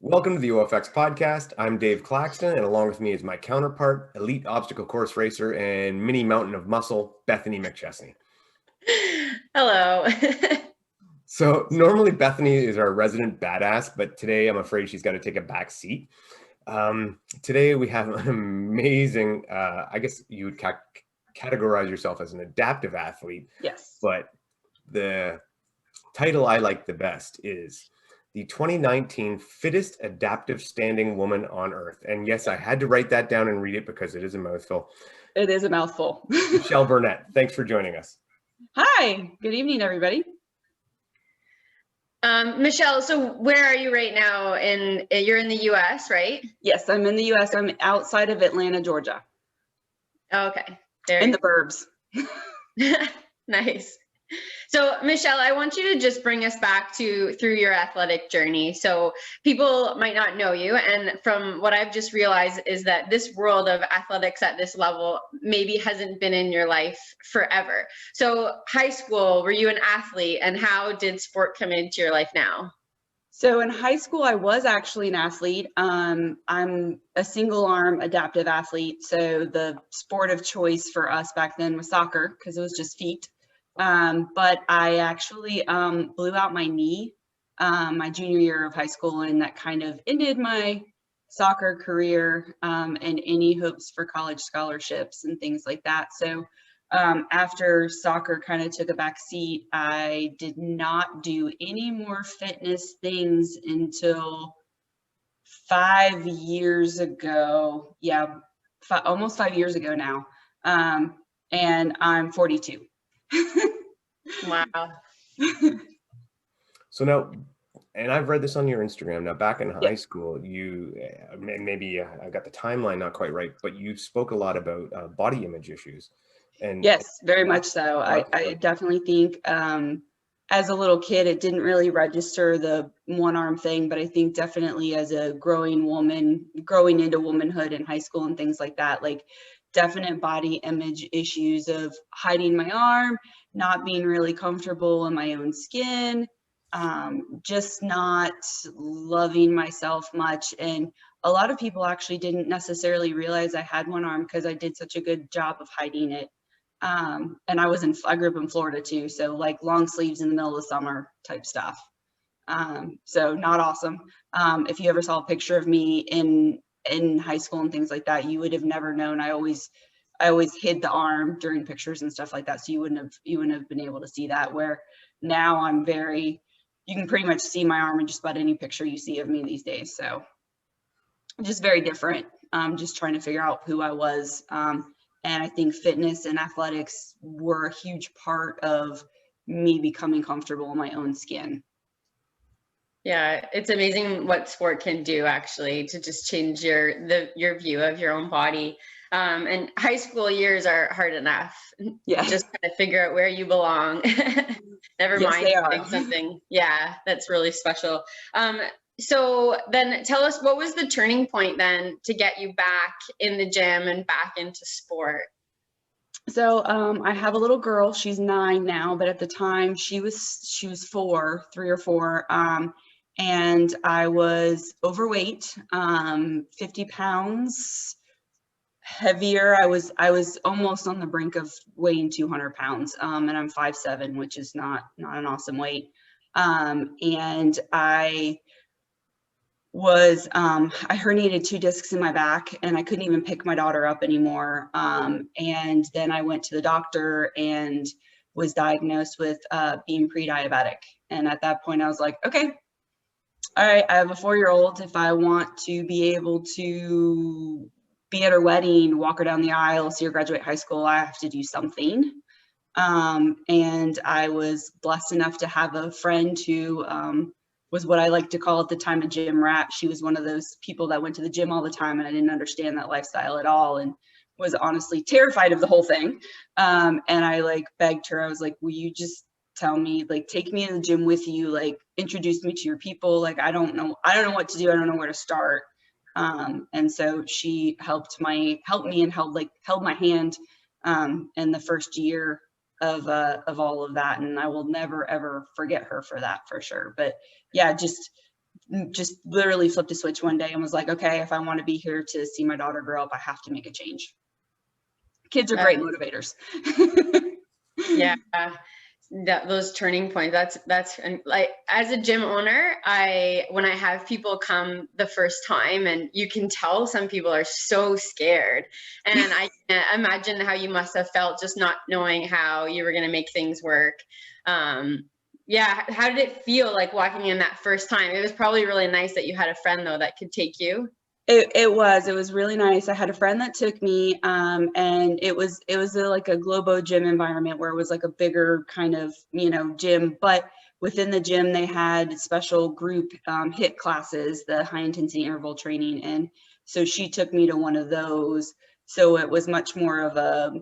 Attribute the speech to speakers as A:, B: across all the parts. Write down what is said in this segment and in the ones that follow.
A: Welcome to the OFX podcast. I'm Dave Claxton, and along with me is my counterpart, elite obstacle course racer and mini mountain of muscle, Bethany McChesney.
B: Hello.
A: So normally Bethany is our resident badass, but today I'm afraid she's got to take a back seat. Today we have an amazing, I guess you would categorize yourself as an adaptive athlete.
B: Yes.
A: But the title I like the best is the 2019 Fittest Adaptive Standing Woman on Earth. And yes, I had to write that down and read it because it is a mouthful.
B: It is a mouthful.
A: Michelle Burnette, thanks for joining us.
B: Hi, good evening, everybody.
C: Michelle, so where are you right now? You're in the US, right?
B: Yes, I'm in the US. I'm outside of Atlanta, Georgia.
C: Okay.
B: In the burbs.
C: Nice. So Michelle, I want you to just bring us back through your athletic journey. So people might not know you. And from what I've just realized is that this world of athletics at this level maybe hasn't been in your life forever. So high school, were you an athlete, and how did sport come into your life now?
B: So in high school, I was actually an athlete. I'm a single arm adaptive athlete. So the sport of choice for us back then was soccer because it was just feet. But I actually blew out my knee my junior year of high school, and that kind of ended my soccer career and any hopes for college scholarships and things like that. So after soccer kind of took a back seat, I did not do any more fitness things until 5 years ago. Yeah, almost 5 years ago now. And I'm 42.
C: Wow.
A: So now, and I've read this on your Instagram, now back in high school, you, maybe I got the timeline not quite right, but you spoke a lot about body image issues. And
B: yes, very much so. I definitely think as a little kid, it didn't really register the one arm thing, but I think definitely as a growing woman, growing into womanhood in high school and things like that, like definite body image issues of hiding my arm, not being really comfortable in my own skin, just not loving myself much. And a lot of people actually didn't necessarily realize I had one arm because I did such a good job of hiding it. And I grew up in Florida too, so like long sleeves in the middle of the summer type stuff. So not awesome. If you ever saw a picture of me in high school and things like that, you would have never known. I always hid the arm during pictures and stuff like that, so you wouldn't have been able to see that. Where now you can pretty much see my arm in just about any picture you see of me these days. So just very different. Just trying to figure out who I was. And I think fitness and athletics were a huge part of me becoming comfortable in my own skin.
C: Yeah, it's amazing what sport can do actually to just change your view of your own body. And high school years are hard enough.
B: Yeah.
C: Just kind of figure out where you belong. Never mind doing something. Yeah, that's really special. So then tell us, what was the turning point then to get you back in the gym and back into sport?
B: So I have a little girl. She's 9 now, but at the time she was 3 or 4. And I was overweight, 50 pounds heavier. I was almost on the brink of weighing 200 pounds. And I'm 5'7", which is not an awesome weight. And I herniated 2 discs in my back, and I couldn't even pick my daughter up anymore. And then I went to the doctor and was diagnosed with being pre-diabetic. And at that point I was like, okay, all right, I have a 4-year-old. If I want to be able to be at her wedding, walk her down the aisle, see her graduate high school, I have to do something. And I was blessed enough to have a friend who was what I like to call at the time a gym rat. She was one of those people that went to the gym all the time, and I didn't understand that lifestyle at all and was honestly terrified of the whole thing. And I like begged her, I was like, will you just tell me, like, take me in the gym with you, like introduce me to your people. Like, I don't know what to do. I don't know where to start. And so she helped me and held my hand in the first year of all of that. And I will never, ever forget her for that, for sure. But yeah, just just literally flipped a switch one day and was like, okay, if I want to be here to see my daughter grow up, I have to make a change. Kids are great motivators.
C: Yeah. Those turning points, that's and like, as a gym owner, when I have people come the first time, and you can tell some people are so scared, and I can't imagine how you must have felt just not knowing how you were going to make things work. Yeah, how did it feel like walking in that first time? It was probably really nice that you had a friend though that could take you.
B: It was really nice. I had a friend that took me, and it was like a Globo gym environment where it was like a bigger kind of, gym, but within the gym they had special group HIIT classes, the high intensity interval training. And so she took me to one of those. So it was much more of a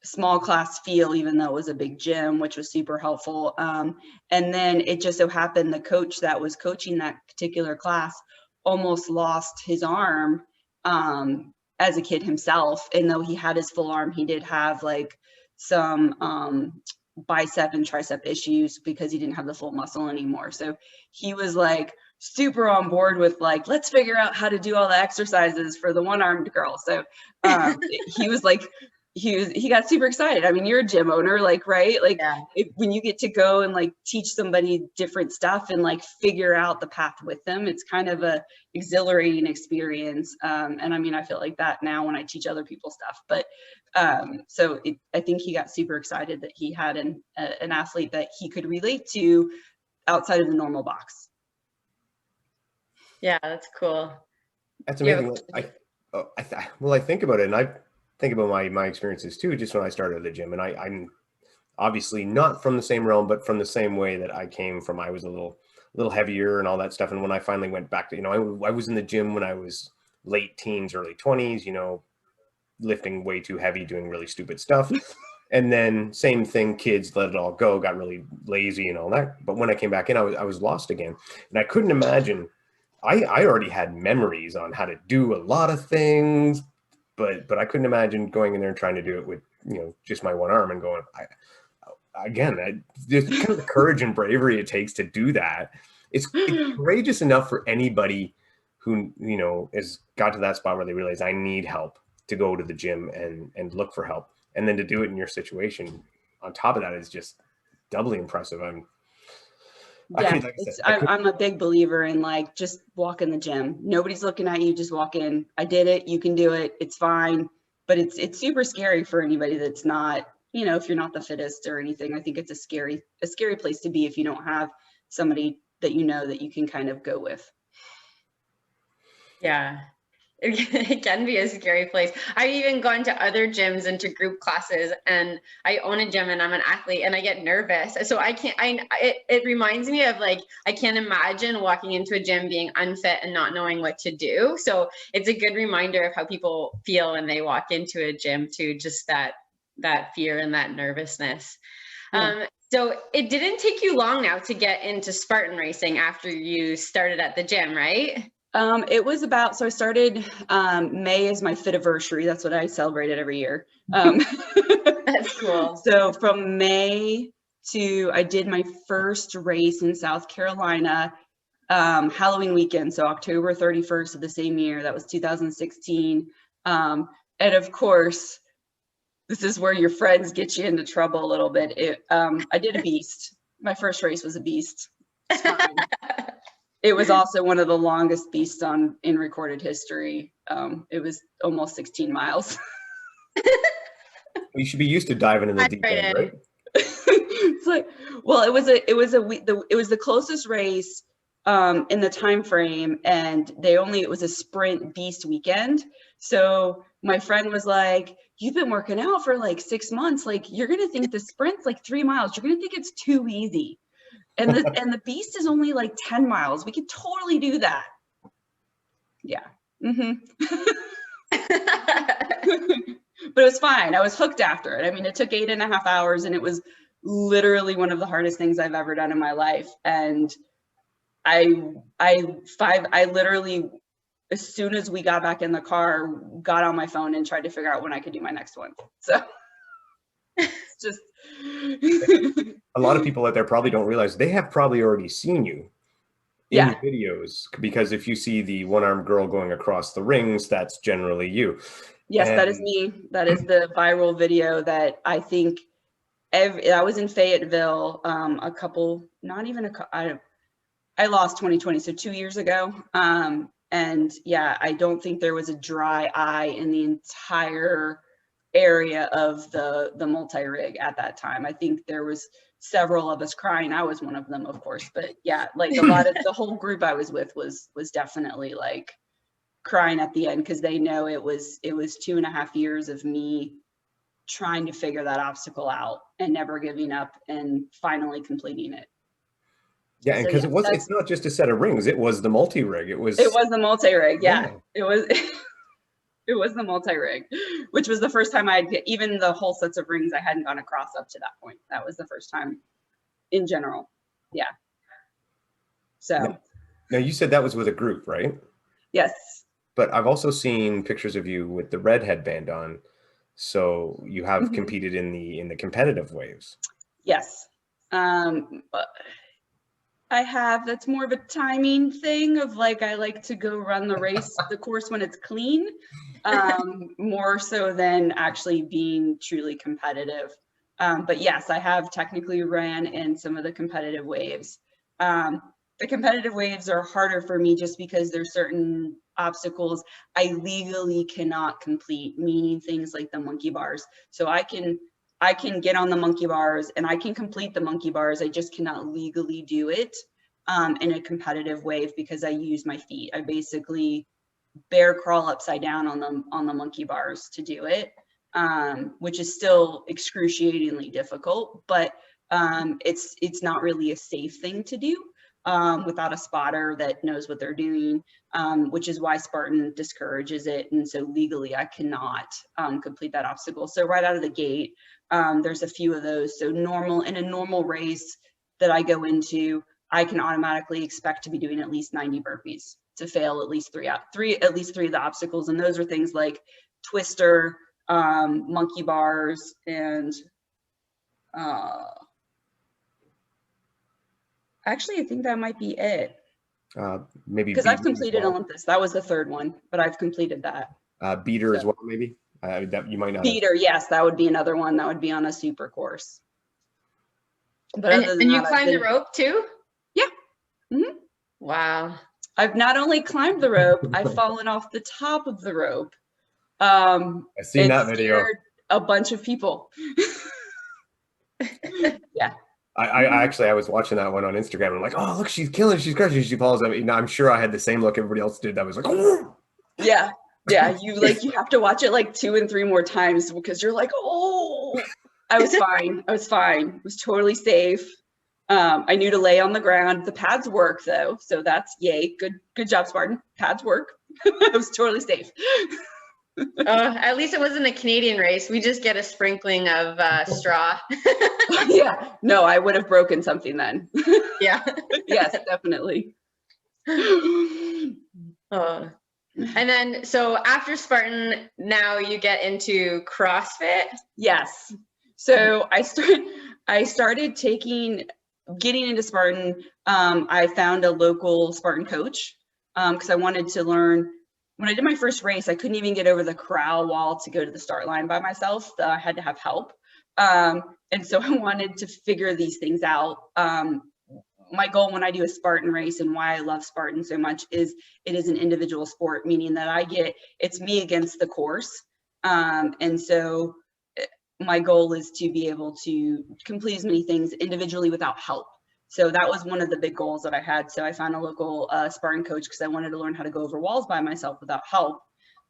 B: small class feel, even though it was a big gym, which was super helpful. And then it just so happened the coach that was coaching that particular class almost lost his arm as a kid himself. And though he had his full arm, he did have like some bicep and tricep issues because he didn't have the full muscle anymore. So he was like super on board with like, let's figure out how to do all the exercises for the one-armed girl. So he was like, he got super excited. I mean, you're a gym owner, like, right? Like when you get to go and like teach somebody different stuff and like figure out the path with them, it's kind of a exhilarating experience. And I mean, I feel like that now when I teach other people stuff, but so I think he got super excited that he had an athlete that he could relate to outside of the normal box.
C: Yeah, that's cool.
A: That's amazing. I think about it, and I think about my experiences too, just when I started at the gym, and I'm obviously not from the same realm, but from the same way that I came from. I was a little heavier and all that stuff. And when I finally went back to, I was in the gym when I was late teens, early 20s, lifting way too heavy, doing really stupid stuff. And then same thing, kids let it all go, got really lazy and all that. But when I came back in, I was lost again. And I couldn't imagine, I already had memories on how to do a lot of things, but I couldn't imagine going in there and trying to do it with, just my one arm and going, there's kind of the courage and bravery it takes to do that. It's courageous enough for anybody who, has got to that spot where they realize I need help to go to the gym and look for help. And then to do it in your situation on top of that is just doubly impressive.
B: I'm a big believer in like, just walk in the gym. Nobody's looking at you, just walk in. I did it. You can do it. It's fine. But it's super scary for anybody that's not, if you're not the fittest or anything. I think it's a scary place to be if you don't have somebody that that you can kind of go with.
C: Yeah. It can be a scary place. I've even gone to other gyms and to group classes, and I own a gym and I'm an athlete and I get nervous. So it reminds me of like, I can't imagine walking into a gym being unfit and not knowing what to do. So it's a good reminder of how people feel when they walk into a gym too, just that fear and that nervousness. Yeah. So it didn't take you long now to get into Spartan racing after you started at the gym, right?
B: It was so I started, May is my Fittiversary. That's what I celebrated every year.
C: That's cool.
B: So from May I did my first race in South Carolina, Halloween weekend. So October 31st of the same year, that was 2016. And of course, this is where your friends get you into trouble a little bit. I did a beast. My first race was a beast. It was also one of the longest beasts in recorded history. It was almost 16 miles.
A: You should be used to diving in the deep end, right?
B: It's like, well, it was the closest race in the time frame, and it was a sprint beast weekend. So my friend was like, "You've been working out for like 6 months. Like, you're gonna think the sprint's like 3 miles. You're gonna think it's too easy." And the beast is only like 10 miles. We could totally do that. Yeah. Mm-hmm. But it was fine. I was hooked after it. I mean, it took 8.5 hours, and it was literally one of the hardest things I've ever done in my life. And I literally, as soon as we got back in the car, got on my phone and tried to figure out when I could do my next one. So it's just
A: a lot of people out there probably don't realize they have probably already seen you in
B: Yeah.
A: videos, because if you see the one-armed girl going across the rings, that's generally you.
B: Yes, that is
A: And
B: me. That is the viral video that I think I was in Fayetteville a couple, not even I lost 2020, so 2 years ago. And yeah, I don't think there was a dry eye in the entire area of the multi-rig at that time. I think there was several of us crying. I was one of them, of course, but yeah, like a lot of the whole group I was with was definitely like crying at the end, because they know it was 2.5 years of me trying to figure that obstacle out and never giving up and finally completing it.
A: yeah, and
B: So
A: because
B: yes,
A: it's not just a set of rings, it was the multi-rig. It was
B: the multi-rig. Yeah,
A: yeah.
B: it was it was the multi-rig, which was the first time I'd get even the whole sets of rings. I hadn't gone across up to that point. That was the first time in general. Yeah. So
A: Now you said that was with a group, right?
B: yes.
A: But I've also seen pictures of you with the red headband on. So you have
B: Mhm.
A: competed in the competitive waves.
B: Yes. I have. That's more of a timing thing of like, I like to go run the course when it's clean, more so than actually being truly competitive. But yes, I have technically ran in some of the competitive waves. The competitive waves are harder for me just because there's certain obstacles I legally cannot complete, meaning things like the monkey bars. So I can get on the monkey bars and I can complete the monkey bars. I just cannot legally do it in a competitive wave because I use my feet. I basically bear crawl upside down on the monkey bars to do it, which is still excruciatingly difficult, but it's not really a safe thing to do without a spotter that knows what they're doing, which is why Spartan discourages it. And so legally I cannot complete that obstacle. So right out of the gate, there's a few of those. So in a normal race that I go into, I can automatically expect to be doing at least 90 burpees to fail at least three of the obstacles. And those are things like twister, monkey bars, and actually I think that might be it.
A: Maybe
B: Because I've
A: beater as
B: completed
A: well.
B: Olympus. That was the third one, but I've completed that.
A: Beater as well, maybe. That you might not.
B: Beater, yes, that would be another one. That would be on a super course. But other than
C: and you
B: that,
C: climb the rope too?
B: Yeah. Mm-hmm.
C: Wow.
B: I've not only climbed the rope, I've fallen off the top of the rope.
A: I've seen that video.
B: Scared a bunch of people. Yeah.
A: I was watching that one on Instagram. And I'm like, oh, look, she's killing, she's crushing, she falls. I mean, I'm sure I had the same look everybody else did. That was like, oh.
B: Yeah. You have to watch it like 2 and 3 more times because you're like, oh. I was fine. It was totally safe. I knew to lay on the ground. The pads work though, so that's yay. Good job, Spartan. Pads work. I was totally safe.
C: At least it wasn't a Canadian race. We just get a sprinkling of straw.
B: Yeah, no, I would have broken something then.
C: Yeah.
B: Yes, definitely.
C: And then, so after Spartan, now you get into CrossFit.
B: Yes. So I started getting into Spartan. I found a local Spartan coach because I wanted to learn. When I did my first race, I couldn't even get over the corral wall to go to the start line by myself. I had to have help. And so I wanted to figure these things out. My goal when I do a Spartan race and why I love Spartan so much is it is an individual sport, meaning that it's me against the course. And so my goal is to be able to complete as many things individually without help. So that was one of the big goals that I had. So I found a local Spartan coach because I wanted to learn how to go over walls by myself without help,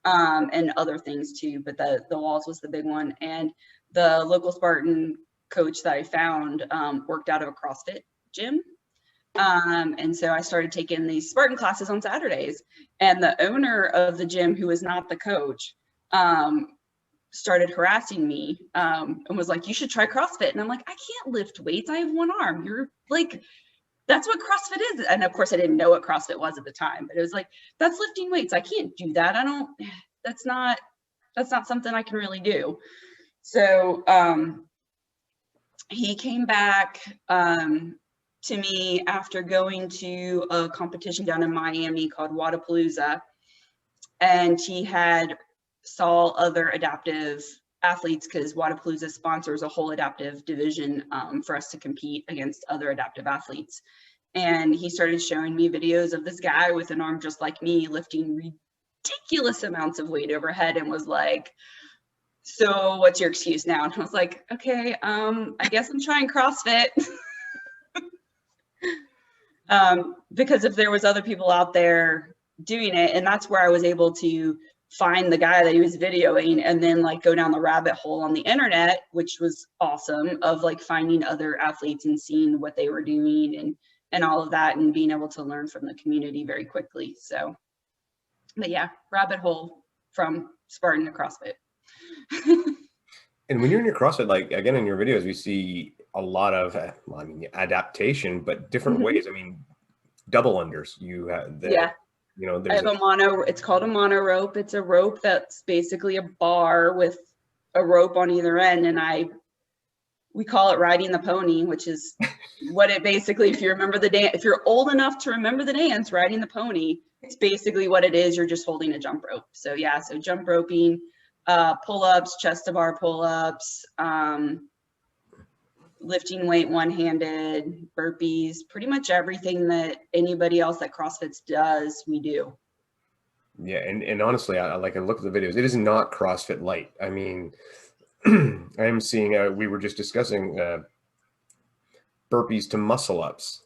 B: and other things too. But the walls was the big one. And the local Spartan coach that I found worked out of a CrossFit gym. And so I started taking these Spartan classes on Saturdays. And the owner of the gym, who was not the coach, started harassing me and was like, you should try CrossFit. And I'm like, I can't lift weights. I have one arm. You're like, that's what CrossFit is. And of course I didn't know what CrossFit was at the time, but it was like, that's lifting weights. I can't do that. That's not something I can really do. So he came back to me after going to a competition down in Miami called Wadapalooza, and he had saw other adaptive athletes, because Wadapalooza sponsors a whole adaptive division for us to compete against other adaptive athletes. And he started showing me videos of this guy with an arm just like me lifting ridiculous amounts of weight overhead, and was like, so what's your excuse now? And I was like, okay, I guess I'm trying CrossFit. Because if there was other people out there doing it, and that's where I was able to find the guy that he was videoing, and then like go down the rabbit hole on the internet, which was awesome, of like finding other athletes and seeing what they were doing and all of that, and being able to learn from the community very quickly. So, but yeah, rabbit hole from Spartan to CrossFit.
A: And when you're in your CrossFit, like again, in your videos, we see a lot of, adaptation, but different ways. I mean, double unders. You have the,
B: I have a mono. It's called a mono rope. It's a rope that's basically a bar with a rope on either end, and we call it riding the pony, which is what it basically. If you remember the dance, if you're old enough to remember the dance, riding the pony, it's basically what it is. You're just holding a jump rope. So yeah, so jump roping, pull-ups, chest to bar pull-ups, lifting weight one-handed, burpees, pretty much everything that anybody else that CrossFit does, we do.
A: Yeah, and honestly, I look at the videos. It is not CrossFit light. I mean, I am seeing. We were just discussing burpees to muscle ups.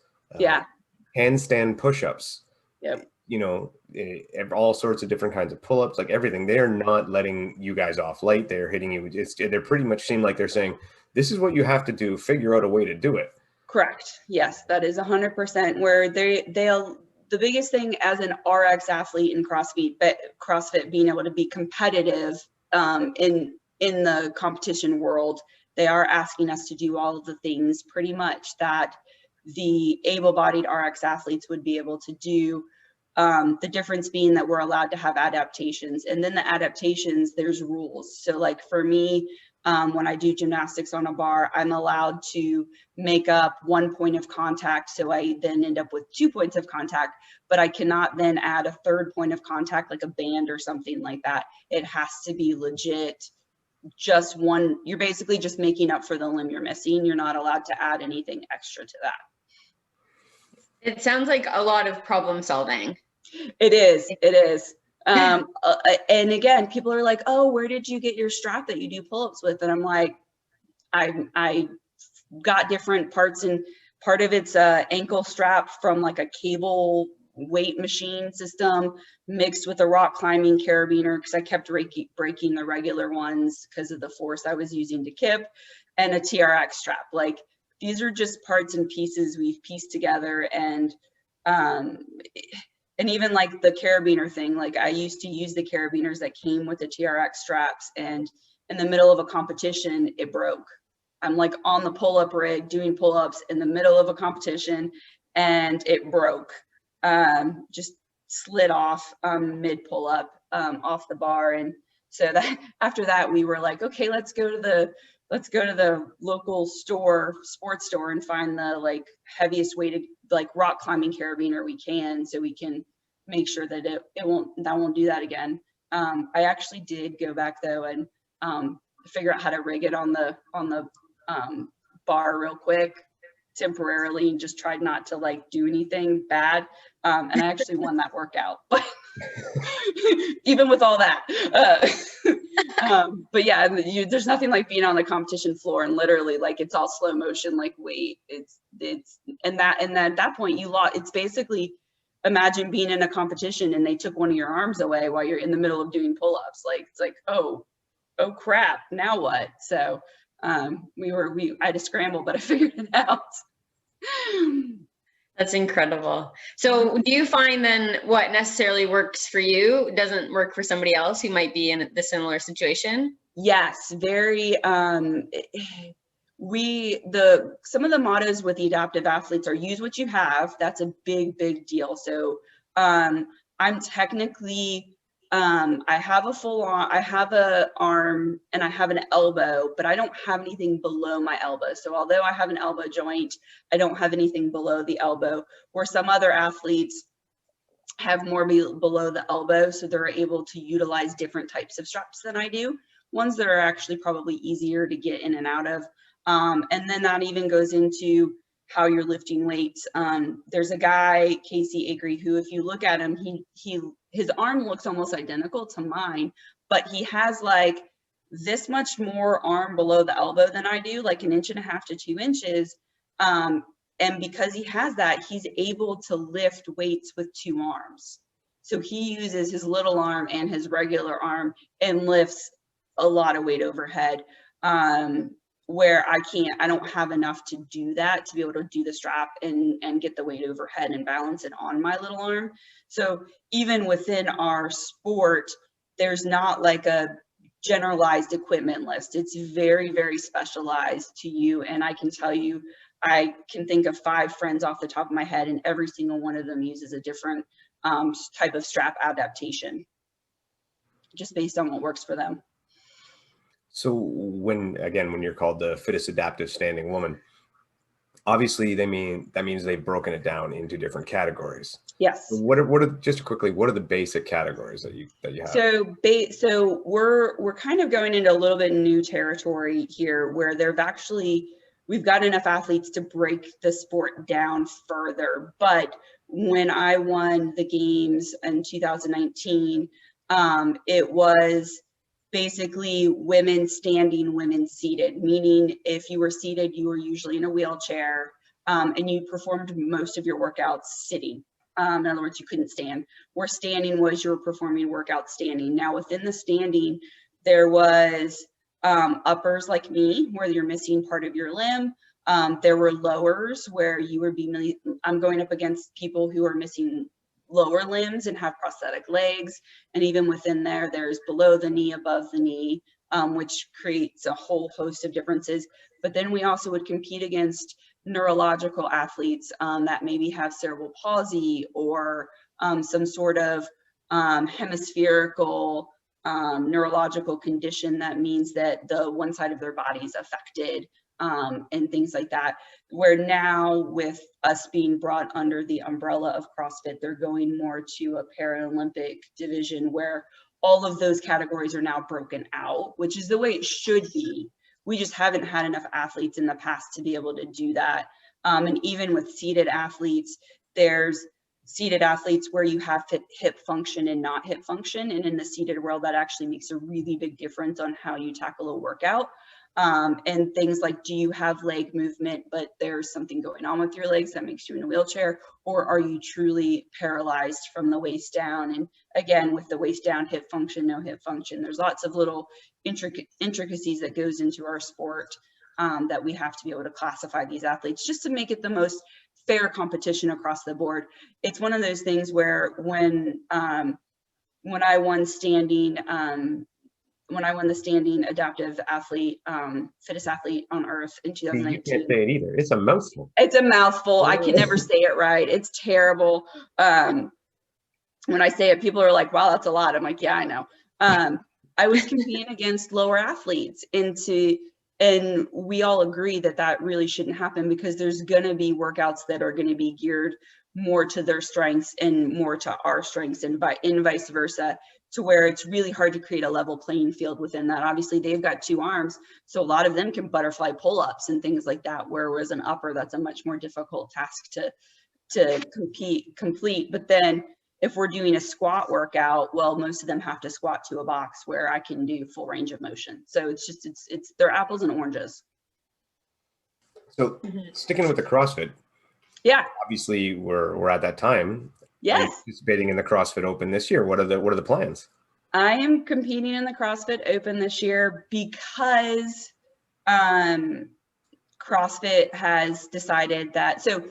A: Handstand push-ups.
B: Yep.
A: All sorts of different kinds of pull-ups, like everything. They're not letting you guys off light. They're hitting you. They're pretty much seem like they're saying, this is what you have to do. Figure out a way to do it. Correct.
B: Yes, that is 100% where they'll. The biggest thing as an RX athlete in CrossFit being able to be competitive in the competition world, they are asking us to do all of the things pretty much that the able-bodied RX athletes would be able to do. The difference being that we're allowed to have adaptations, and then the adaptations, there's rules. So like for me, when I do gymnastics on a bar, I'm allowed to make up 1 point of contact. So I then end up with 2 points of contact, but I cannot then add a third point of contact, like a band or something like that. It has to be legit. Just one, you're basically just making up for the limb you're missing. You're not allowed to add anything extra to that.
C: It sounds like a lot of problem solving.
B: It is. And again, people are like, oh, where did you get your strap that you do pull-ups with? And I'm like, I got different parts, and part of it's a ankle strap from like a cable weight machine system mixed with a rock climbing carabiner, because I kept breaking the regular ones because of the force I was using to kip, and a TRX strap. Like, these are just parts and pieces we've pieced together. And even like the carabiner thing, like I used to use the carabiners that came with the TRX straps, and in the middle of a competition, it broke. I'm like on the pull-up rig doing pull-ups in the middle of a competition, and it broke. Just slid off mid pull-up off the bar. And so that after that, we were like, okay, let's go to the local sports store, and find the like heaviest weighted like rock climbing carabiner we can, so we can make sure that it won't do that again. I actually did go back though and figure out how to rig it on the bar real quick temporarily, and just tried not to like do anything bad. And I actually won that workout, but even with all that. But yeah, there's nothing like being on the competition floor and literally like it's all slow motion, like wait, and at that point you lost. It's basically, imagine being in a competition and they took one of your arms away while you're in the middle of doing pull-ups. Like, it's like, oh crap, now what? So I had to scramble, but I figured it out.
C: That's incredible. So do you find then what necessarily works for you doesn't work for somebody else who might be in the similar situation?
B: Yes, very. Some of the mottos with the adaptive athletes are use what you have. That's a big deal. So I'm technically I have a full arm, I have a arm, and I have an elbow, but I don't have anything below my elbow. So although I have an elbow joint, I don't have anything below the elbow, where some other athletes have more below the elbow, so they're able to utilize different types of straps than I do, ones that are actually probably easier to get in and out of. And then that even goes into how you're lifting weights. There's a guy, Casey Agree, who if you look at him, his arm looks almost identical to mine, but he has like this much more arm below the elbow than I do, like 1.5 to 2 inches. And because he has that, he's able to lift weights with 2 arms. So he uses his little arm and his regular arm and lifts a lot of weight overhead, where I don't have enough to do that, to be able to do the strap and get the weight overhead and balance it on my little arm. So even within our sport, there's not like a generalized equipment list. It's very, very specialized to you. And I can tell you, I can think of 5 friends off the top of my head, and every single one of them uses a different type of strap adaptation, just based on what works for them.
A: So when you're called the Fittest Adaptive Standing Woman, obviously that means they've broken it down into different categories.
B: Yes.
A: What are just quickly, what are the basic categories that you have?
B: So we're kind of going into a little bit new territory here, where we've got enough athletes to break the sport down further. But when I won the games in 2019, it was basically women standing, women seated, meaning if you were seated, you were usually in a wheelchair, and you performed most of your workouts sitting. In other words, you couldn't stand. Where standing was, you were performing workouts standing. Now within the standing, there was uppers like me, where you're missing part of your limb. There were lowers where I'm going up against people who are missing lower limbs and have prosthetic legs. And even within there's below the knee, above the knee, which creates a whole host of differences. But then we also would compete against neurological athletes that maybe have cerebral palsy or some sort of hemispherical neurological condition that means that the one side of their body is affected, and things like that. Where now with us being brought under the umbrella of CrossFit, they're going more to a Paralympic division where all of those categories are now broken out, which is the way it should be. We just haven't had enough athletes in the past to be able to do that. And even with seated athletes, there's seated athletes where you have hip function and not hip function. And in the seated world, that actually makes a really big difference on how you tackle a workout. And things like, do you have leg movement, but there's something going on with your legs that makes you in a wheelchair, or are you truly paralyzed from the waist down? And again, with the waist down, hip function, no hip function, there's lots of little intricacies that goes into our sport that we have to be able to classify these athletes just to make it the most fair competition across the board. It's one of those things where when I won standing, when I won the standing adaptive athlete, fittest athlete on earth in 2019.
A: You can't say it either. It's a mouthful.
B: It's a mouthful. I can never say it right. It's terrible. When I say it, people are like, wow, that's a lot. I'm like, yeah, I know. I was competing against lower athletes and we all agree that that really shouldn't happen, because there's going to be workouts that are going to be geared more to their strengths and more to our strengths, and vice versa, to where it's really hard to create a level playing field within that. Obviously, they've got 2 arms, so a lot of them can butterfly pull-ups and things like that, whereas an upper, that's a much more difficult task to complete. But then if we're doing a squat workout, well, most of them have to squat to a box, where I can do full range of motion. So they're apples and oranges.
A: So sticking with the CrossFit,
B: yeah,
A: obviously we're at that time.
B: Yes.
A: Participating in the CrossFit Open this year. What are the plans?
B: I am competing in the CrossFit Open this year because CrossFit has decided that, so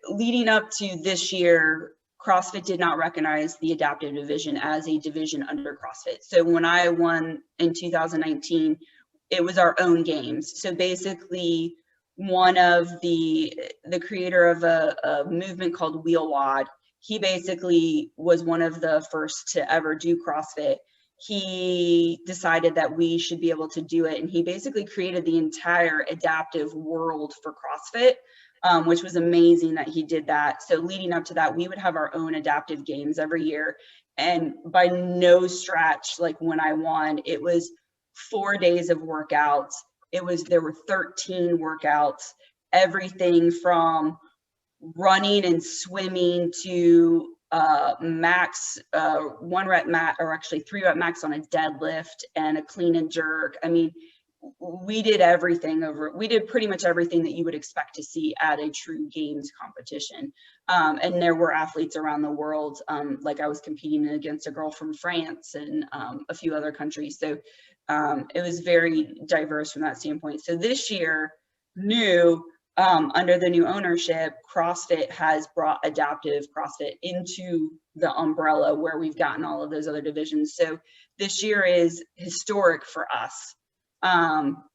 B: leading up to this year, CrossFit did not recognize the adaptive division as a division under CrossFit. So when I won in 2019, it was our own games. So basically, one of the creator of a movement called Wheel WOD, he basically was one of the first to ever do CrossFit. He decided that we should be able to do it. And he basically created the entire adaptive world for CrossFit, which was amazing that he did that. So leading up to that, we would have our own adaptive games every year. And by no stretch, like when I won, it was 4 days of workouts. There were 13 workouts, everything from running and swimming to max 1 rep max, or actually 3 rep max on a deadlift and a clean and jerk. I mean, we did everything we did pretty much everything that you would expect to see at a true games competition. And there were athletes around the world. Like I was competing against a girl from France and a few other countries. So it was very diverse from that standpoint. So this year, under the new ownership, CrossFit has brought adaptive CrossFit into the umbrella where we've gotten all of those other divisions. So this year is historic for us,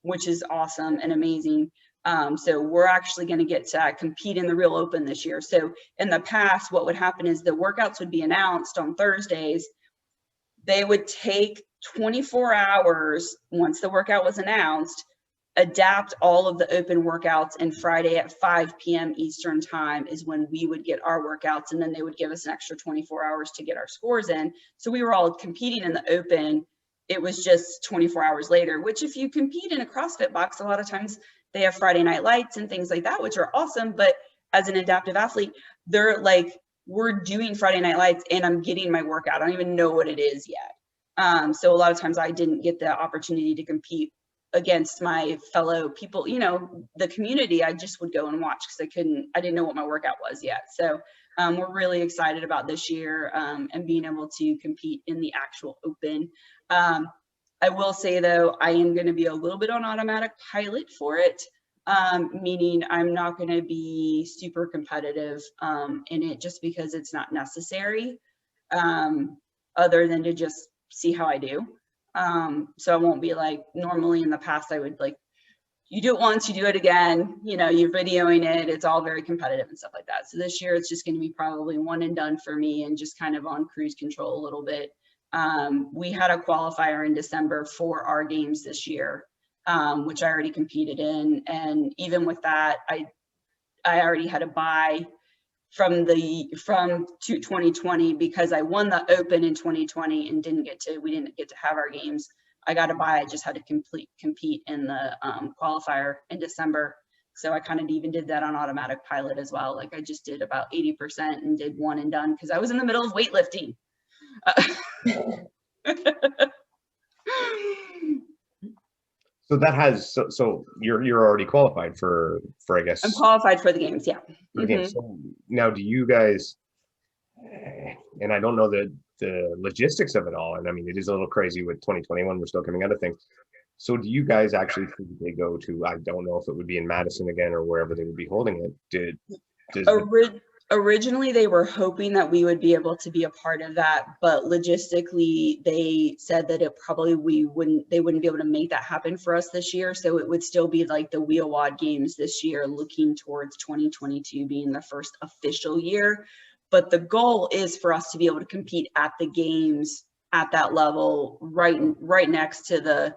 B: which is awesome and amazing. So we're actually going to get to compete in the real open this year. So in the past, what would happen is the workouts would be announced on Thursdays. They would take 24 hours once the workout was announced, adapt all of the open workouts, and Friday at 5 p.m. Eastern time is when we would get our workouts, and then they would give us an extra 24 hours to get our scores in. So we were all competing in the open. It was just 24 hours later, which if you compete in a CrossFit box, a lot of times they have Friday night lights and things like that, which are awesome. But as an adaptive athlete, they're like, we're doing Friday night lights and I'm getting my workout. I don't even know what it is yet. So a lot of times I didn't get the opportunity to compete against my fellow people, the community. I just would go and watch because I didn't know what my workout was yet. So we're really excited about this year and being able to compete in the actual open. I will say though, I am going to be a little bit on automatic pilot for it, meaning I'm not going to be super competitive in it just because it's not necessary, other than to just see how I do. So I won't be like, normally in the past I would like, you do it once, you do it again, you're videoing it, it's all very competitive and stuff like that. So this year it's just going to be probably one and done for me and just kind of on cruise control a little bit. We had a qualifier in December for our games this year, which I already competed in. And even with that, I already had a buy from 2020 because I won the open in 2020 and we didn't get to have our games. I got a buy. I just had to compete in the qualifier in December. So I kind of even did that on automatic pilot as well. Like I just did about 80% and did one and done because I was in the middle of weightlifting.
A: So that has so you're already qualified for I guess.
B: I'm qualified for the games, yeah.
A: For the games. So now, do you guys? And I don't know the logistics of it all, and I mean it is a little crazy with 2021. We're still coming out of things. So do you guys actually physically go to? I don't know if it would be in Madison again or wherever they would be holding it.
B: Originally, they were hoping that we would be able to be a part of that, but logistically, they said that they wouldn't be able to make that happen for us this year. So it would still be like the Wheel Wad Games this year, looking towards 2022 being the first official year. But the goal is for us to be able to compete at the games at that level, right next to the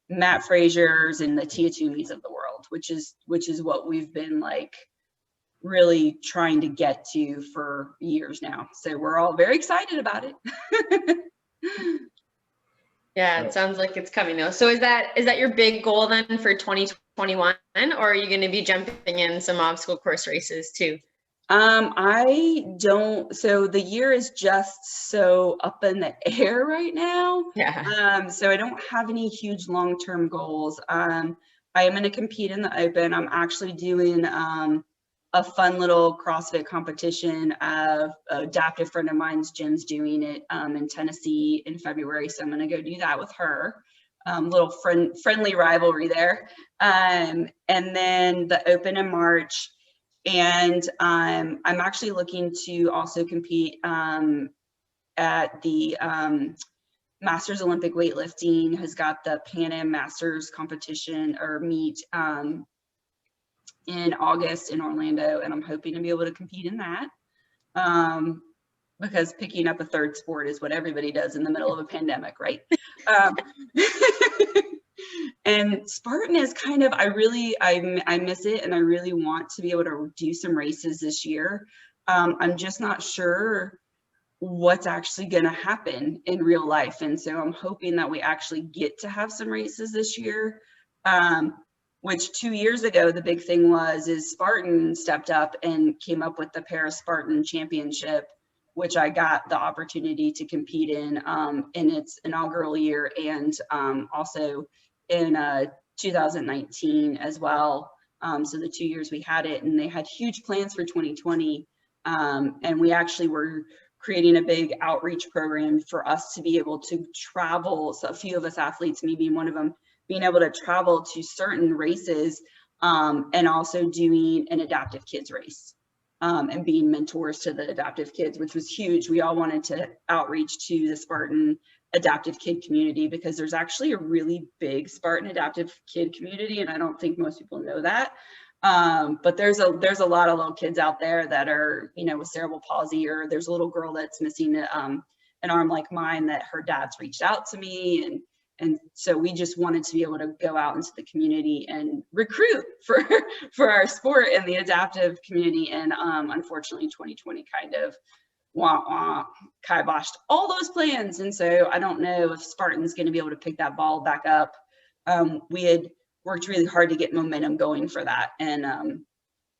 B: Matt Frazier's and the Tia Toomey's of the world, which is what we've been like really trying to get to for years now. So we're all very excited about it.
C: Yeah, it sounds like it's coming though. So is that your big goal then for 2021, or are you going to be jumping in some obstacle course races too?
B: So the year is just so up in the air right now.
C: Yeah.
B: So I don't have any huge long-term goals. I am going to compete in the open. I'm actually doing a fun little CrossFit competition. An adaptive friend of mine's Jim's doing it in Tennessee in February. So I'm going to go do that with her. Little friendly rivalry there. And then the open in March. And I'm actually looking to also compete at the Masters Olympic Weightlifting has got the Pan Am Masters competition or meet in August in Orlando, and I'm hoping to be able to compete in that. because picking up a third sport is what everybody does in the middle of a pandemic, right? Um, and Spartan is kind of, I miss it, and I really want to be able to do some races this year. I'm just not sure what's actually going to happen in real life. And so I'm hoping that we actually get to have some races this year. Which 2 years ago, the big thing is Spartan stepped up and came up with the Paris Spartan Championship, which I got the opportunity to compete in its inaugural year, and also in 2019 as well. So the 2 years we had it, and they had huge plans for 2020. And we actually were creating a big outreach program for us to be able to travel. So a few of us athletes, me being one of them, being able to travel to certain races, and also doing an adaptive kids race, and being mentors to the adaptive kids, which was huge. We all wanted to outreach to the Spartan adaptive kid community, because there's actually a really big Spartan adaptive kid community, and I don't think most people know that. But there's a lot of little kids out there that are, with cerebral palsy, or there's a little girl that's missing an arm like mine that her dad's reached out to me, and so we just wanted to be able to go out into the community and recruit for our sport in the adaptive community. And unfortunately 2020 kind of kiboshed all those plans, and so I don't know if Spartan's going to be able to pick that ball back up. We had worked really hard to get momentum going for that, and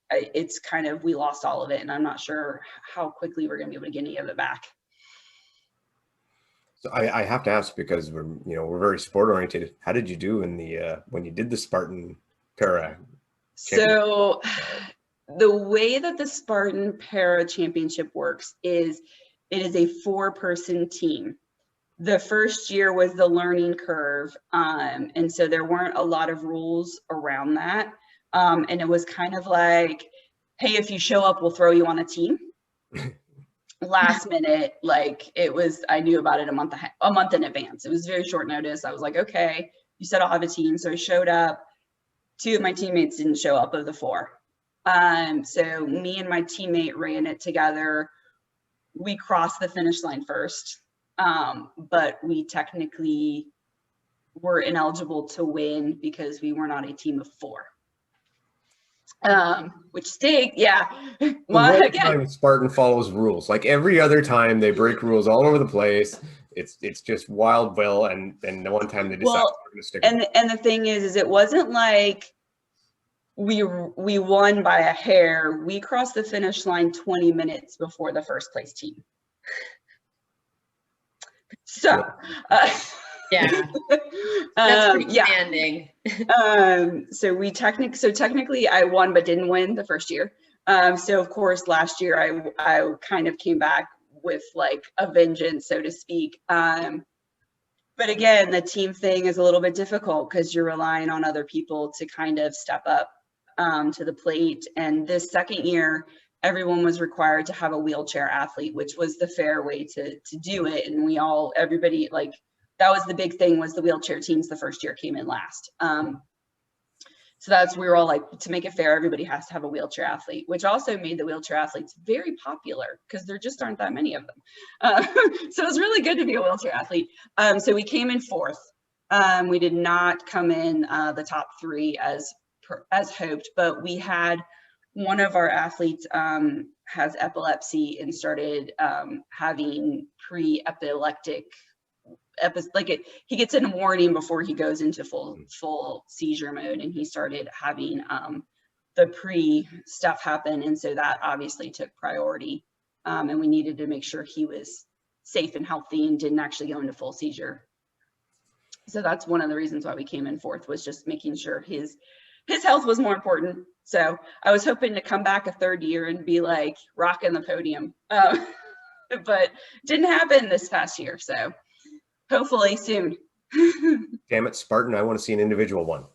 B: it's kind of, we lost all of it, and I'm not sure how quickly we're going to be able to get any of it back.
A: So I have to ask, because we're very sport oriented. How did you do in the when you did the Spartan Para?
B: So the way that the Spartan Para Championship works is it is a 4-person team. The first year was the learning curve, and so there weren't a lot of rules around that, and it was kind of like, hey, if you show up, we'll throw you on a team. Last minute, like, it was, I knew about it a month in advance. It was very short notice. I was like, okay, you said I'll have a team. So I showed up. 2 of my teammates didn't show up of the 4. So me and my teammate ran it together. We crossed the finish line first, but we technically were ineligible to win because we were not a team of 4. Which stinks, yeah.
A: Well, again, Spartan follows rules. Like every other time, they break rules all over the place. It's just wild will, and the one time they decided to stick.
B: And the thing is it wasn't like we won by a hair. We crossed the finish line 20 minutes before the first place team. So
C: yeah, that's pretty demanding.
B: So technically I won but didn't win the first year. So of course last year I kind of came back with like a vengeance, so to speak. But again, the team thing is a little bit difficult because you're relying on other people to kind of step up to the plate. And this second year, everyone was required to have a wheelchair athlete, which was the fair way to do it. And everybody, like, that was the big thing, was the wheelchair teams the first year came in last. So we were all like, to make it fair, everybody has to have a wheelchair athlete, which also made the wheelchair athletes very popular because there just aren't that many of them. So it was really good to be a wheelchair athlete. So we came in 4th. We did not come in the top 3 as hoped, but we had one of our athletes has epilepsy and started having pre-epileptic he gets a warning before he goes into full seizure mode, and he started having the pre stuff happen, and so that obviously took priority, and we needed to make sure he was safe and healthy and didn't actually go into full seizure. So that's one of the reasons why we came in 4th, was just making sure his health was more important. So I was hoping to come back a 3rd year and be like rocking the podium, but didn't happen this past year. So hopefully soon.
A: Damn it, Spartan, I want to see an individual one.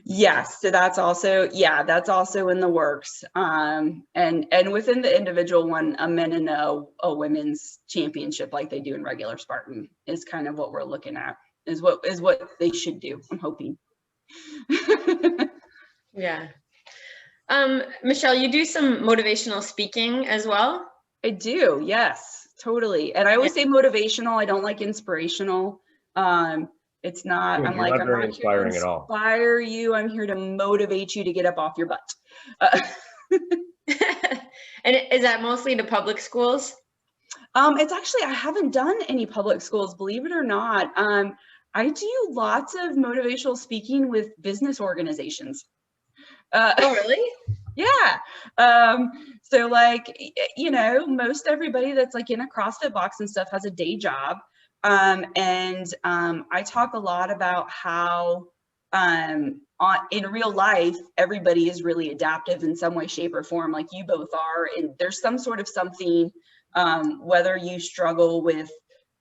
B: Yes, so that's also in the works. And within the individual one, a men and a women's championship like they do in regular Spartan is kind of what we're looking at, is what they should do, I'm hoping.
C: Yeah. Michelle, you do some motivational speaking as well?
B: I do. Yes, totally. And I always say motivational. I don't like inspirational. It's not, I'm like, I'm
A: very
B: not here to
A: inspiring at all.
B: inspire you. I'm here to motivate you to get up off your butt.
C: And is that mostly to public schools?
B: It's actually, I haven't done any public schools, believe it or not. I do lots of motivational speaking with business organizations.
C: Oh, really?
B: Yeah. So like, you know, most everybody that's like in a CrossFit box and stuff has a day job. I talk a lot about how in real life, everybody is really adaptive in some way, shape, or form, like you both are. And there's some sort of something, whether you struggle with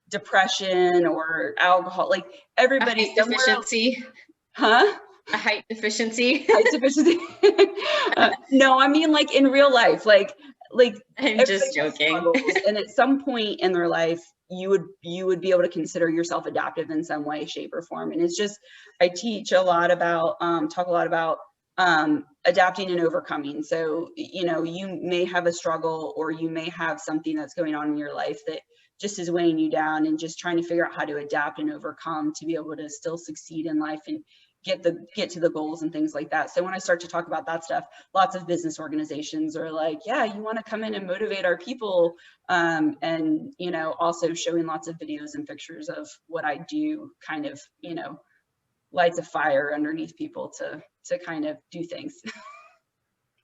B: depression or alcohol, like everybody.
C: Deficiency.
B: Huh?
C: A height deficiency.
B: Height deficiency. No, I mean like in real life, like
C: I'm just joking.
B: And at some point in their life, you would be able to consider yourself adaptive in some way, shape, or form. And it's just, I teach a lot about, talk a lot about adapting and overcoming. So, you know, you may have a struggle, or you may have something that's going on in your life that just is weighing you down, and just trying to figure out how to adapt and overcome to be able to still succeed in life and get to the goals and things like that. So when I start to talk about that stuff, lots of business organizations are like, yeah, you want to come in and motivate our people. And, you know, also showing lots of videos and pictures of what I do, kind of, you know, lights a fire underneath people to kind of do things.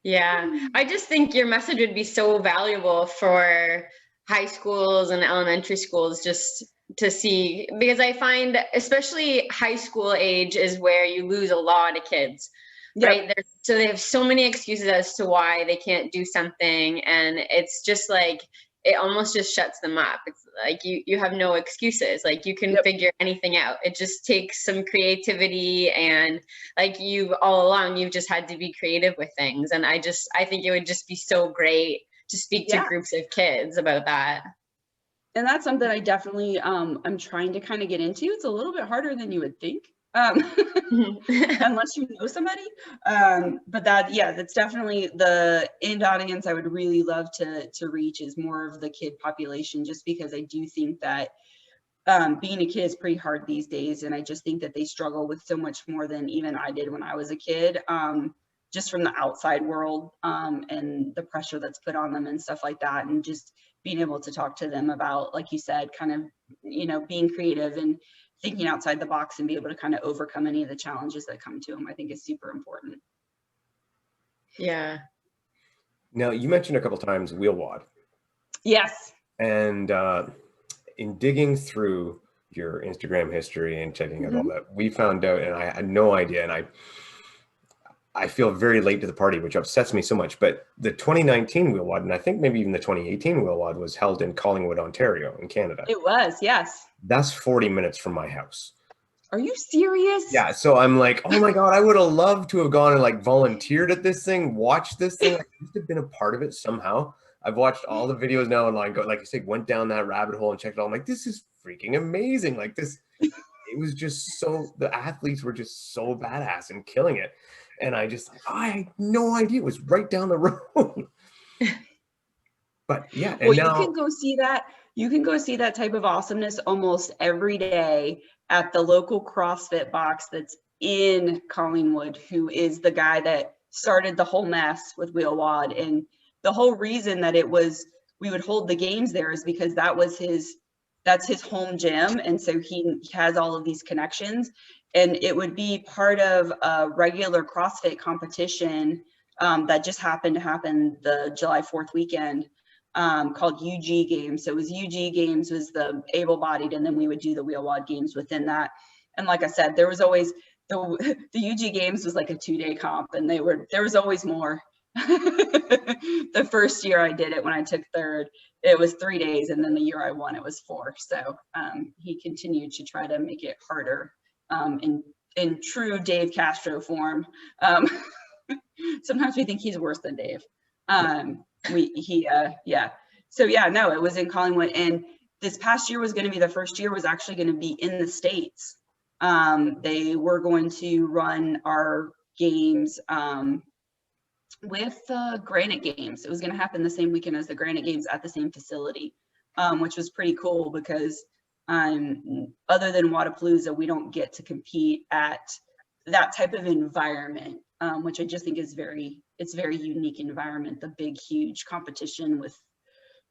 C: Yeah, I just think your message would be so valuable for high schools and elementary schools, just to see, because I find especially high school age is where you lose a lot of kids. Yep. Right? So they have so many excuses as to why they can't do something, and it's just like, it almost just shuts them up. It's like you have no excuses. Like you can yep. figure anything out. It just takes some creativity, and like you all along, you've just had to be creative with things. And I think it would just be so great to speak to groups of kids about that.
B: And that's something I definitely, I'm trying to kind of get into. It's a little bit harder than you would think, unless you know somebody. But that's definitely the end audience I would really love to reach, is more of the kid population, just because I do think that being a kid is pretty hard these days. And I just think that they struggle with so much more than even I did when I was a kid, just from the outside world, and the pressure that's put on them and stuff like that. And just being able to talk to them about, like you said, kind of, you know, being creative and thinking outside the box and be able to kind of overcome any of the challenges that come to them, I think is super important.
C: Yeah.
A: Now, you mentioned a couple times wheel wad.
B: Yes.
A: And in digging through your Instagram history and checking out all that, we found out, and I had no idea, and I feel very late to the party, which upsets me so much, but the 2019 wheel wad, and I think maybe even the 2018 wheel wad, was held in Collingwood, Ontario in Canada.
B: It was, yes.
A: That's 40 minutes from my house.
B: Are you serious?
A: Yeah. So I'm like, oh my God, I would have loved to have gone and like volunteered at this thing, watched this thing. I used to have been a part of it somehow. I've watched all the videos now online, go, like I said, went down that rabbit hole and checked it all. I'm like, this is freaking amazing. Like this, it was just so, the athletes were just so badass and killing it. And I had no idea it was right down the road. But yeah. And
B: well, you can go see that. You can go see that type of awesomeness almost every day at the local CrossFit box that's in Collingwood, who is the guy that started the whole mess with wheel wad. And the whole reason that we would hold the games there is because that's his home gym. And so he has all of these connections. And it would be part of a regular CrossFit competition that just happened to happen the July 4th weekend, called UG Games. So it was UG Games was the able-bodied, and then we would do the wheel wad games within that. And like I said, there was always the UG Games was like a 2-day comp, and there was always more. The first year I did it, when I took third, it was 3 days, and then the year I won, it was 4. So he continued to try to make it harder. In true Dave Castro form. Sometimes we think he's worse than Dave. So yeah, no, it was in Collingwood, and this past year was going to be the first year was actually going to be in the States. They were going to run our games with the Granite Games. It was going to happen the same weekend as the Granite Games at the same facility, which was pretty cool because other than Wadapalooza, we don't get to compete at that type of environment, which I just think is it's very unique environment, the big, huge competition with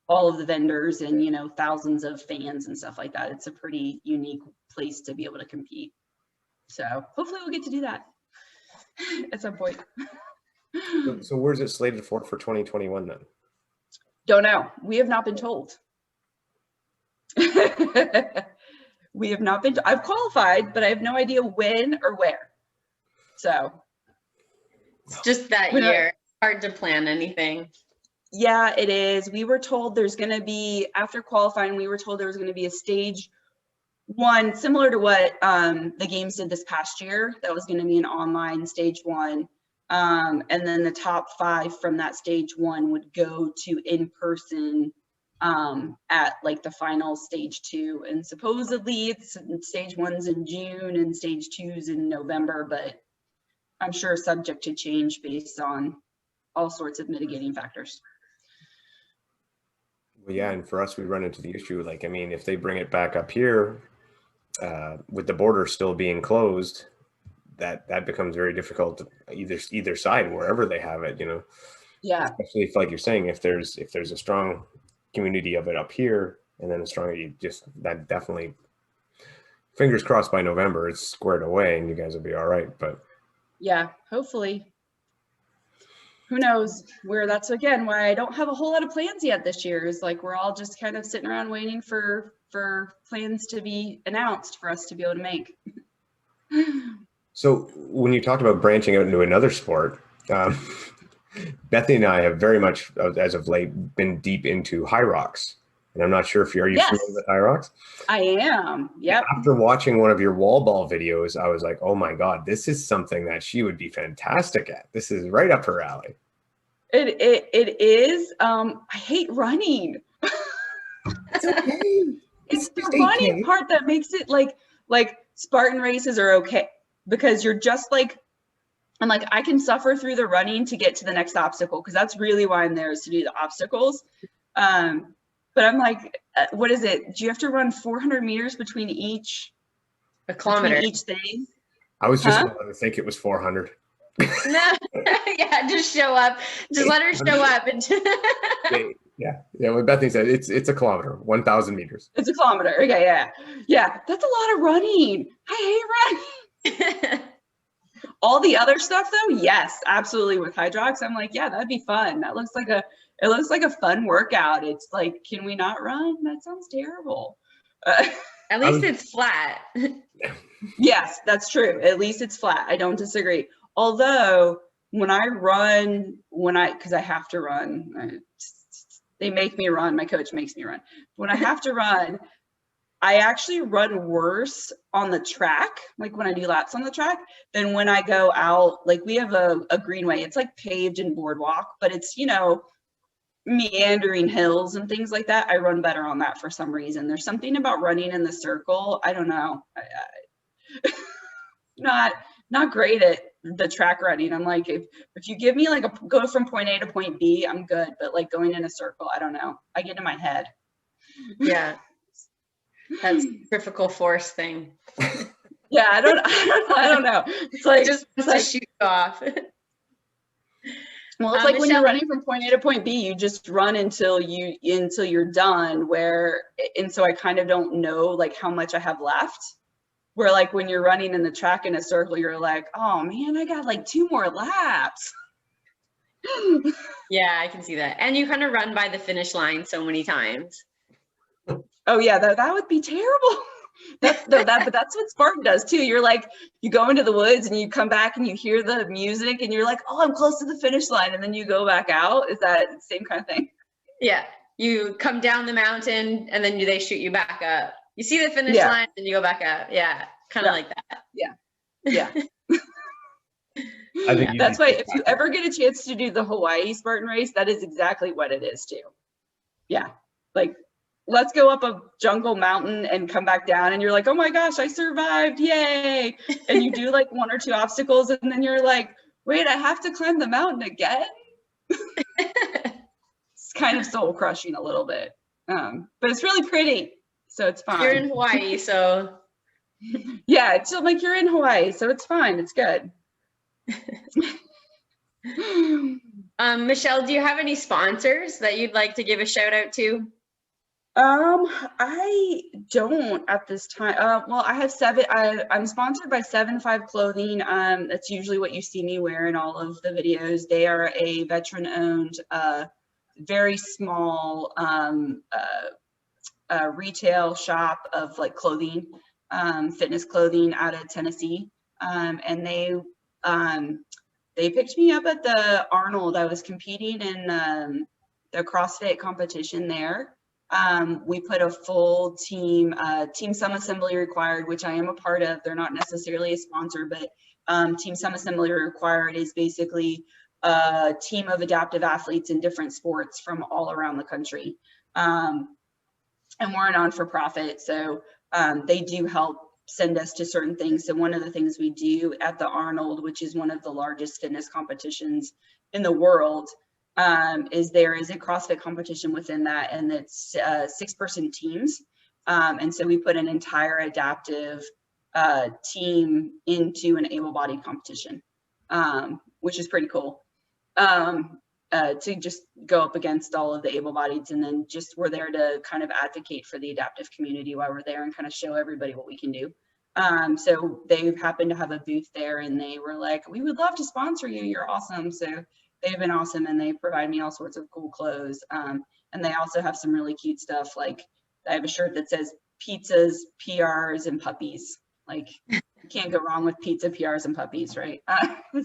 B: all of the vendors and, you know, thousands of fans and stuff like that. It's a pretty unique place to be able to compete. So hopefully we'll get to do that at some point.
A: So where's it slated for 2021 then?
B: Don't know. We have not been told. We have not been, I've qualified, but I have no idea when or where. So.
C: It's just that year. Hard to plan anything.
B: Yeah, it is. We were told there's going to be, after qualifying, we were told there was going to be a stage 1, similar to what the games did this past year. That was going to be an online stage 1. And then the top 5 from that stage 1 would go to in-person at like the final stage 2. And supposedly it's stage 1's in June and stage 2's in November, but I'm sure subject to change based on all sorts of mitigating factors.
A: Well, yeah, and for us, we run into the issue, like, I mean, if they bring it back up here, with the border still being closed, that becomes very difficult to either side, wherever they have it, you know.
B: Yeah.
A: Especially if, like you're saying, if there's a strong community of it up here, and then a strong, that definitely, fingers crossed by November, it's squared away and you guys will be all right. But
B: yeah, hopefully. Who knows? That's again why I don't have a whole lot of plans yet this year. Is like we're all just kind of sitting around waiting for plans to be announced for us to be able to make.
A: So when you talked about branching out into another sport, Bethany and I have very much, as of late, been deep into high rocks. And I'm not sure if are you
B: Yes,
A: familiar with high rocks?
B: I am. Yep.
A: After watching one of your wall ball videos, I was like, oh my God, this is something that she would be fantastic at. This is right up her alley.
B: It is. I hate running.
A: It's okay.
B: It's the running part that makes it like Spartan races are okay because you're just like, I'm like, I can suffer through the running to get to the next obstacle because that's really why I'm there, is to do the obstacles. But I'm like, what is it? Do you have to run 400 meters between each thing?
A: I was just going to think it was 400.
C: No, yeah, just show up. Just let her show up.
A: Yeah. What Bethany said, it's a kilometer, 1,000 meters.
B: It's a kilometer. Okay, yeah. That's a lot of running. I hate running. All the other stuff though, yes, absolutely. With Hydrox, I'm like, yeah, that'd be fun. It looks like a fun workout. It's like, can we not run? That sounds terrible.
C: At least it's flat.
B: Yes, that's true. At least it's flat. I don't disagree. Although when I run, because I have to run, they make me run. My coach makes me run. When I have to run, I actually run worse on the track, like when I do laps on the track, than when I go out. Like we have a greenway. It's like paved and boardwalk, but it's, you know, meandering hills and things like that. I run better on that for some reason. There's something about running in the circle. I don't know. Not great at the track running. I'm like, if you give me like go from point A to point B, I'm good. But like going in a circle, I don't know. I get in my head.
C: Yeah. That's centrifugal force thing.
B: Yeah, I don't know. It's like
C: just to shoot off.
B: Well, it's like when you're running from point A to point B, you just run until you're done. And so I kind of don't know like how much I have left. Where like when you're running in the track in a circle, you're like, oh man, I got like 2 more laps.
C: Yeah, I can see that. And you kind of run by the finish line so many times.
B: Oh yeah, that would be terrible. But that's what Spartan does too. You're like, you go into the woods and you come back and you hear the music and you're like, oh, I'm close to the finish line. And then you go back out. Is that the same kind of thing?
C: Yeah. You come down the mountain and then they shoot you back up. You see the finish line and you go back up. Yeah. Kind of like that.
B: Yeah.
A: I think
B: that's why if you ever get a chance to do the Hawaii Spartan race, that is exactly what it is too. Yeah. Like, let's go up a jungle mountain and come back down. And you're like, oh my gosh, I survived. Yay. And you do like 1 or 2 obstacles. And then you're like, wait, I have to climb the mountain again? It's kind of soul crushing a little bit. But it's really pretty, so it's fine.
C: You're in Hawaii, so.
B: Yeah, it's like you're in Hawaii, so it's fine. It's good.
C: Michelle, do you have any sponsors that you'd like to give a shout out to?
B: I don't at this time. Well, I have I'm sponsored by 7'5" Clothing. That's usually what you see me wear in all of the videos. They are a veteran-owned, very small retail shop of like clothing, fitness clothing out of Tennessee. And they picked me up at the Arnold. I was competing in the CrossFit competition there. We put a full team Some Assembly Required, which I am a part of. They're not necessarily a sponsor, but Team Some Assembly Required is basically a team of adaptive athletes in different sports from all around the country. And we're a non-for-profit, so they do help send us to certain things. So one of the things we do at the Arnold, which is one of the largest fitness competitions in the world, is there is a CrossFit competition within that, and it's 6-person teams. And so we put an entire adaptive team into an able-bodied competition, which is pretty cool. To just go up against all of the able-bodieds, and then just we're there to kind of advocate for the adaptive community while we're there and kind of show everybody what we can do. So they happened to have a booth there, and they were like, we would love to sponsor you, you're awesome. So they've been awesome, and they provide me all sorts of cool clothes. And they also have some really cute stuff. Like I have a shirt that says pizzas, PRs, and puppies. Like you can't go wrong with pizza, PRs, and puppies, right?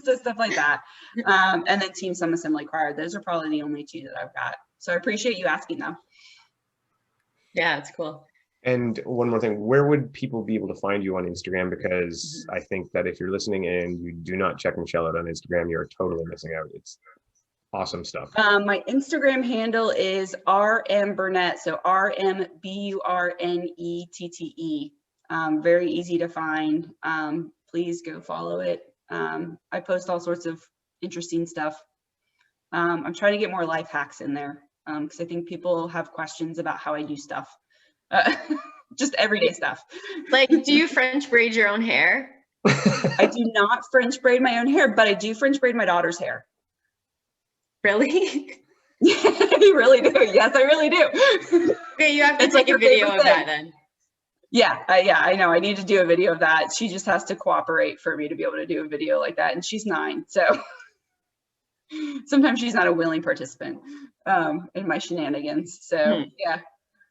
B: So stuff like that. And then Team Some Assembly Required. Those are probably the only two that I've got. So I appreciate you asking them.
C: Yeah, it's cool.
A: And one more thing, where would people be able to find you on Instagram? Because I think that if you're listening and you do not check Michelle out on Instagram, you're totally missing out. It's awesome stuff.
B: My Instagram handle is rmburnette, so RMBURNETTE. Very easy to find. Please go follow it. I post all sorts of interesting stuff. I'm trying to get more life hacks in there because I think people have questions about how I do stuff. Just everyday stuff.
C: Like, do you French braid your own hair?
B: I do not French braid my own hair, but I do French braid my daughter's hair.
C: Really?
B: Yeah, you really do. Yes, I really do.
C: Okay, you have to take a video of that then.
B: Yeah, I know. I need to do a video of that. She just has to cooperate for me to be able to do a video like that. And she's 9, so sometimes she's not a willing participant in my shenanigans. So yeah.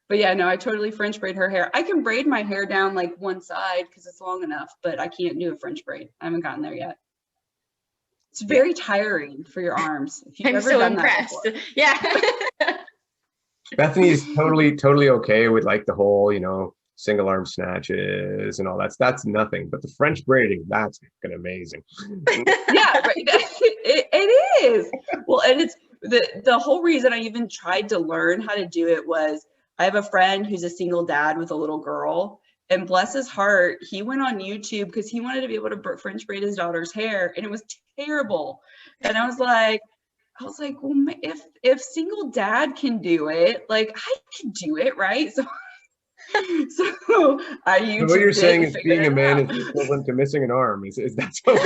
B: But yeah, no, I totally French braid her hair. I can braid my hair down like one side because it's long enough, but I can't do a French braid. I haven't gotten there yet. It's very tiring for your arms. If you've
C: I'm
B: ever
C: so
B: done
C: impressed.
B: That before.
C: Yeah.
A: Bethany's totally okay with like the whole, single arm snatches and all that. That's nothing. But the French braiding, that's fucking amazing.
B: Yeah, right. It is. Well, and it's the whole reason I even tried to learn how to do it was I have a friend who's a single dad with a little girl, and bless his heart, he went on YouTube because he wanted to be able to French braid his daughter's hair, and it was terrible. And I was like, well, if single dad can do it, like I can do it, right? So I YouTube.
A: What you're saying is being a man is equivalent to missing an arm. Is that so?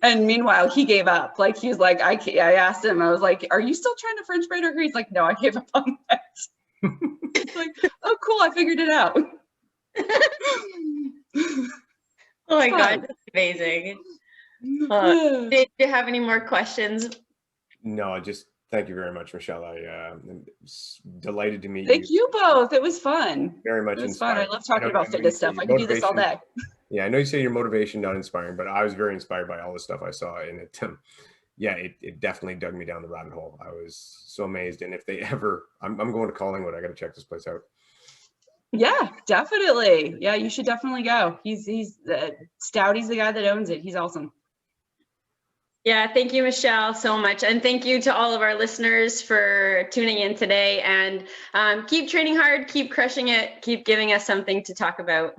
B: And meanwhile, he gave up. Like he's like, I asked him, I was like, "Are you still trying to French braid her hair?" He's like, "No, I gave up on that." It's like, oh, cool, I figured it out.
C: Oh my God, that's amazing. Did you have any more questions?
A: No, just thank you very much, Michelle. I am delighted to meet you.
B: Thank you both. It was fun.
A: Very much.
B: It was fun. I love talking about fitness stuff. I can do this all day.
A: Yeah, I know you say your motivation not inspiring, but I was very inspired by all the stuff I saw in it. Yeah, it definitely dug me down the rabbit hole. I was so amazed. And if they ever, I'm going to Collingwood. I got to check this place out.
B: Yeah, definitely. Yeah, you should definitely go. He's Stouty's the guy that owns it. He's awesome.
C: Yeah, thank you, Michelle, so much. And thank you to all of our listeners for tuning in today. And keep training hard, keep crushing it, keep giving us something to talk about.